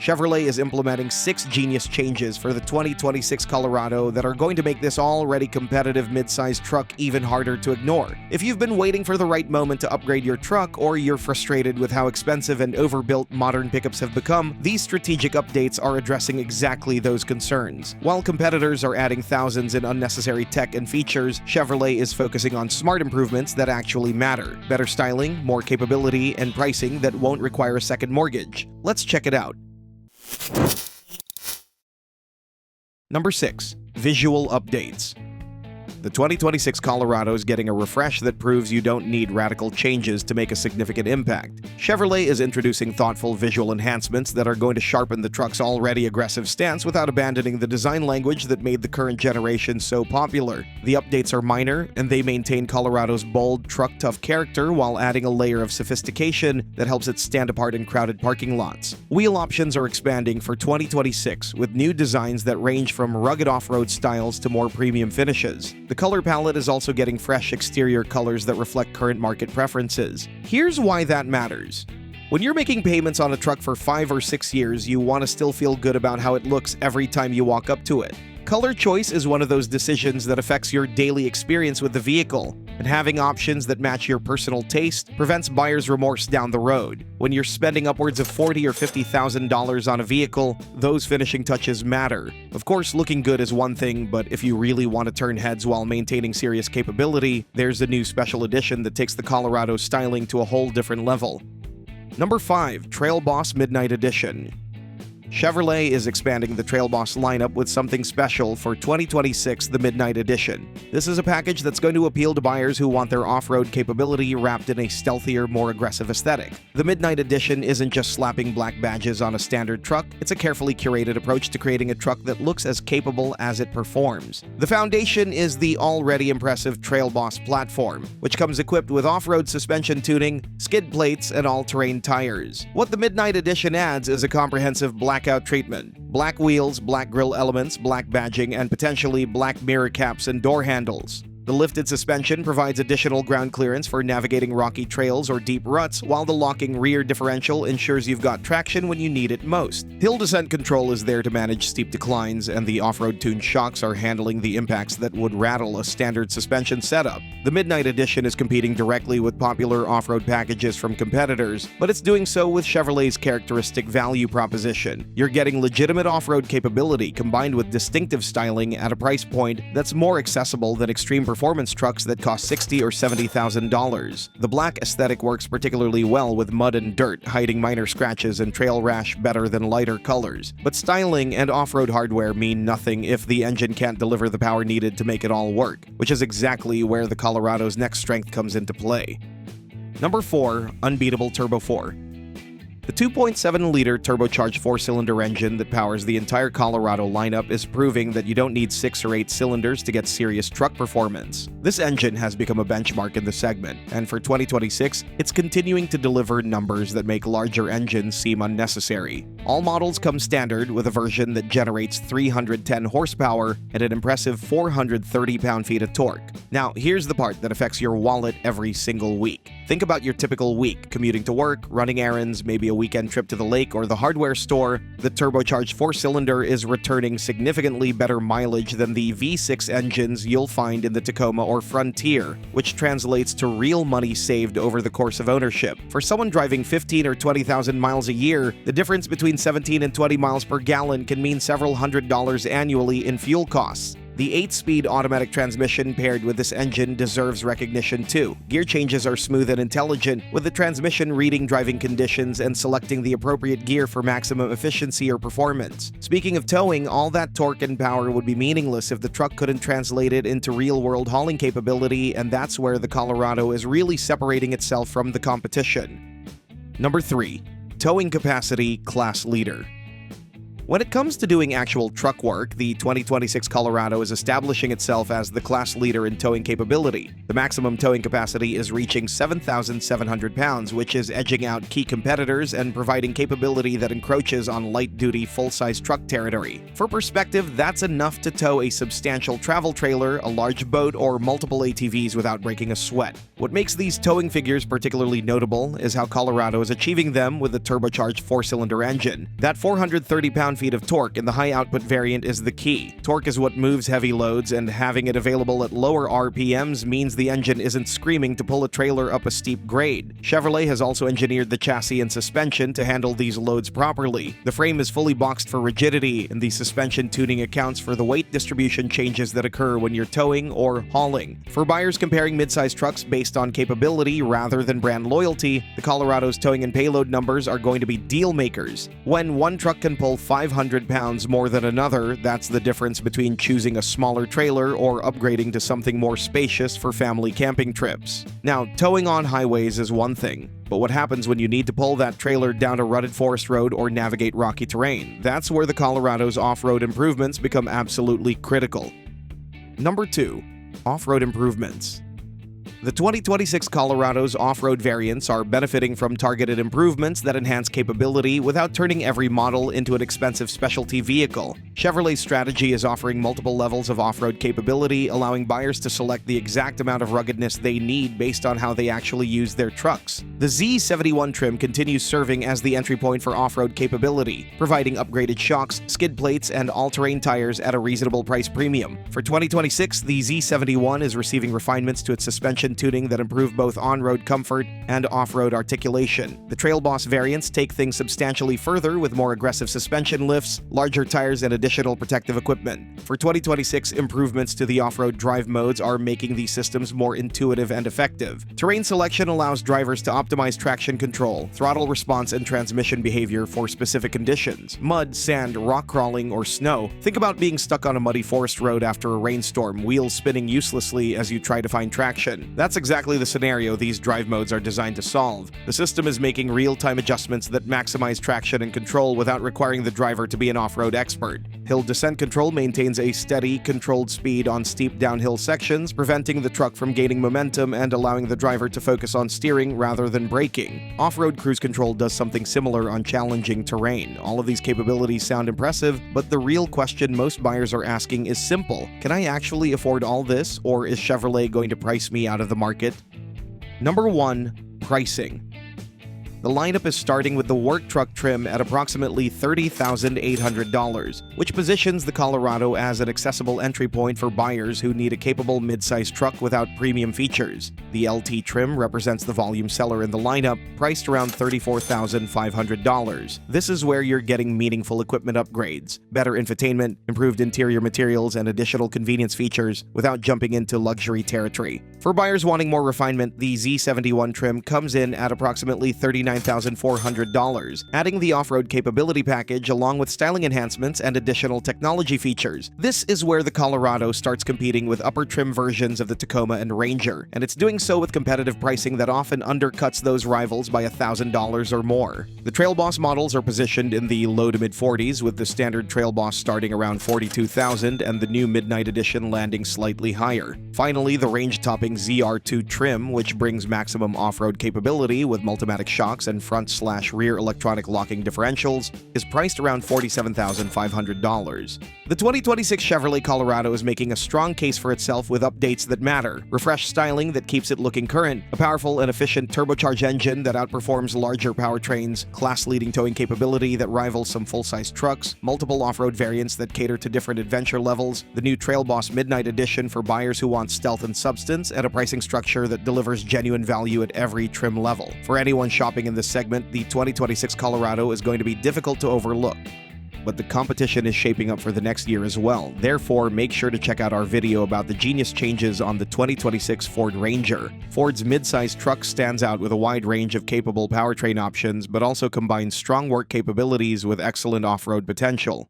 Chevrolet is implementing 6 genius changes for the 2026 Colorado that are going to make this already competitive midsize truck even harder to ignore. If you've been waiting for the right moment to upgrade your truck, or you're frustrated with how expensive and overbuilt modern pickups have become, these strategic updates are addressing exactly those concerns. While competitors are adding thousands in unnecessary tech and features, Chevrolet is focusing on smart improvements that actually matter. Better styling, more capability, and pricing that won't require a second mortgage. Let's check it out. Number 6. Visual updates. The 2026 Colorado is getting a refresh that proves you don't need radical changes to make a significant impact. Chevrolet is introducing thoughtful visual enhancements that are going to sharpen the truck's already aggressive stance without abandoning the design language that made the current generation so popular. The updates are minor, and they maintain Colorado's bold, truck-tough character while adding a layer of sophistication that helps it stand apart in crowded parking lots. Wheel options are expanding for 2026, with new designs that range from rugged off-road styles to more premium finishes. The color palette is also getting fresh exterior colors that reflect current market preferences. Here's why that matters. When you're making payments on a truck for 5 or 6 years, you want to still feel good about how it looks every time you walk up to it. Color choice is one of those decisions that affects your daily experience with the vehicle, and having options that match your personal taste prevents buyer's remorse down the road. When you're spending upwards of $40,000 or $50,000 on a vehicle, those finishing touches matter. Of course, looking good is one thing, but if you really want to turn heads while maintaining serious capability, there's a new special edition that takes the Colorado styling to a whole different level. Number 5. Trail Boss Midnight Edition. Chevrolet is expanding the Trail Boss lineup with something special for 2026, the Midnight Edition. This is a package that's going to appeal to buyers who want their off-road capability wrapped in a stealthier, more aggressive aesthetic. The Midnight Edition isn't just slapping black badges on a standard truck, it's a carefully curated approach to creating a truck that looks as capable as it performs. The foundation is the already impressive Trail Boss platform, which comes equipped with off-road suspension tuning, skid plates, and all-terrain tires. What the Midnight Edition adds is a comprehensive blackout treatment. Black wheels, black grille elements, black badging, and potentially black mirror caps and door handles. The lifted suspension provides additional ground clearance for navigating rocky trails or deep ruts, while the locking rear differential ensures you've got traction when you need it most. Hill descent control is there to manage steep declines, and the off-road tuned shocks are handling the impacts that would rattle a standard suspension setup. The Midnight Edition is competing directly with popular off-road packages from competitors, but it's doing so with Chevrolet's characteristic value proposition. You're getting legitimate off-road capability combined with distinctive styling at a price point that's more accessible than extreme performance trucks that cost $60,000 or $70,000. The black aesthetic works particularly well with mud and dirt, hiding minor scratches and trail rash better than lighter colors. But styling and off-road hardware mean nothing if the engine can't deliver the power needed to make it all work, which is exactly where the Colorado's next strength comes into play. Number 4. Unbeatable Turbo 4. The 2.7-liter turbocharged 4-cylinder engine that powers the entire Colorado lineup is proving that you don't need 6 or 8 cylinders to get serious truck performance. This engine has become a benchmark in the segment, and for 2026, it's continuing to deliver numbers that make larger engines seem unnecessary. All models come standard with a version that generates 310 horsepower and an impressive 430 pound-feet of torque. Now, here's the part that affects your wallet every single week. Think about your typical week, commuting to work, running errands, maybe a weekend trip to the lake or the hardware store. The turbocharged 4-cylinder is returning significantly better mileage than the V6 engines you'll find in the Tacoma or Frontier, which translates to real money saved over the course of ownership. For someone driving 15 or 20,000 miles a year, the difference between 17 and 20 miles per gallon can mean several $100s annually in fuel costs. The 8-speed automatic transmission paired with this engine deserves recognition too. Gear changes are smooth and intelligent, with the transmission reading driving conditions and selecting the appropriate gear for maximum efficiency or performance. Speaking of towing, all that torque and power would be meaningless if the truck couldn't translate it into real-world hauling capability, and that's where the Colorado is really separating itself from the competition. Number 3. Towing capacity class leader. When it comes to doing actual truck work, the 2026 Colorado is establishing itself as the class leader in towing capability. The maximum towing capacity is reaching 7,700 pounds, which is edging out key competitors and providing capability that encroaches on light-duty, full-size truck territory. For perspective, that's enough to tow a substantial travel trailer, a large boat, or multiple ATVs without breaking a sweat. What makes these towing figures particularly notable is how Colorado is achieving them with the turbocharged 4-cylinder engine. That 430 pound-feet of torque in the high-output variant is the key. Torque is what moves heavy loads, and having it available at lower RPMs means the engine isn't screaming to pull a trailer up a steep grade. Chevrolet has also engineered the chassis and suspension to handle these loads properly. The frame is fully boxed for rigidity, and the suspension tuning accounts for the weight distribution changes that occur when you're towing or hauling. For buyers comparing midsize trucks based on capability rather than brand loyalty, the Colorado's towing and payload numbers are going to be deal makers. When one truck can pull 500 pounds more than another, that's the difference between choosing a smaller trailer or upgrading to something more spacious for family camping trips. Now, towing on highways is one thing, but what happens when you need to pull that trailer down a rutted forest road or navigate rocky terrain? That's where the Colorado's off-road improvements become absolutely critical. Number 2. Off-road improvements. The 2026 Colorado's off-road variants are benefiting from targeted improvements that enhance capability without turning every model into an expensive specialty vehicle. Chevrolet's strategy is offering multiple levels of off-road capability, allowing buyers to select the exact amount of ruggedness they need based on how they actually use their trucks. The Z71 trim continues serving as the entry point for off-road capability, providing upgraded shocks, skid plates, and all-terrain tires at a reasonable price premium. For 2026, the Z71 is receiving refinements to its suspension tuning that improve both on-road comfort and off-road articulation. The Trail Boss variants take things substantially further with more aggressive suspension lifts, larger tires, and additional protective equipment. For 2026, improvements to the off-road drive modes are making these systems more intuitive and effective. Terrain selection allows drivers to optimize traction control, throttle response, and transmission behavior for specific conditions: mud, sand, rock crawling, or snow. Think about being stuck on a muddy forest road after a rainstorm, wheels spinning uselessly as you try to find traction. That's exactly the scenario these drive modes are designed to solve. The system is making real-time adjustments that maximize traction and control without requiring the driver to be an off-road expert. Hill descent control maintains a steady, controlled speed on steep downhill sections, preventing the truck from gaining momentum and allowing the driver to focus on steering rather than braking. Off-road cruise control does something similar on challenging terrain. All of these capabilities sound impressive, but the real question most buyers are asking is simple: can I actually afford all this, or is Chevrolet going to price me out of the market? Number 1. Pricing. The lineup is starting with the work truck trim at approximately $30,800, which positions the Colorado as an accessible entry point for buyers who need a capable midsize truck without premium features. The LT trim represents the volume seller in the lineup, priced around $34,500. This is where you're getting meaningful equipment upgrades, better infotainment, improved interior materials, and additional convenience features without jumping into luxury territory. For buyers wanting more refinement, the Z71 trim comes in at approximately $39,400, adding the off-road capability package along with styling enhancements and additional technology features. This is where the Colorado starts competing with upper trim versions of the Tacoma and Ranger, and it's doing so with competitive pricing that often undercuts those rivals by $1,000 or more. The Trail Boss models are positioned in the low to mid-40s, with the standard Trail Boss starting around $42,000 and the new Midnight Edition landing slightly higher. Finally, the range-topping ZR2 trim, which brings maximum off-road capability with multimatic shocks and front/rear electronic locking differentials, is priced around $47,500. The 2026 Chevrolet Colorado is making a strong case for itself with updates that matter: refreshed styling that keeps it looking current, a powerful and efficient turbocharged engine that outperforms larger powertrains, class-leading towing capability that rivals some full-size trucks, multiple off-road variants that cater to different adventure levels, the new Trail Boss Midnight Edition for buyers who want stealth and substance, and a pricing structure that delivers genuine value at every trim level. For anyone shopping in this segment, the 2026 Colorado is going to be difficult to overlook. But the competition is shaping up for the next year as well. Therefore, make sure to check out our video about the genius changes on the 2026 Ford Ranger. Ford's midsize truck stands out with a wide range of capable powertrain options, but also combines strong work capabilities with excellent off-road potential.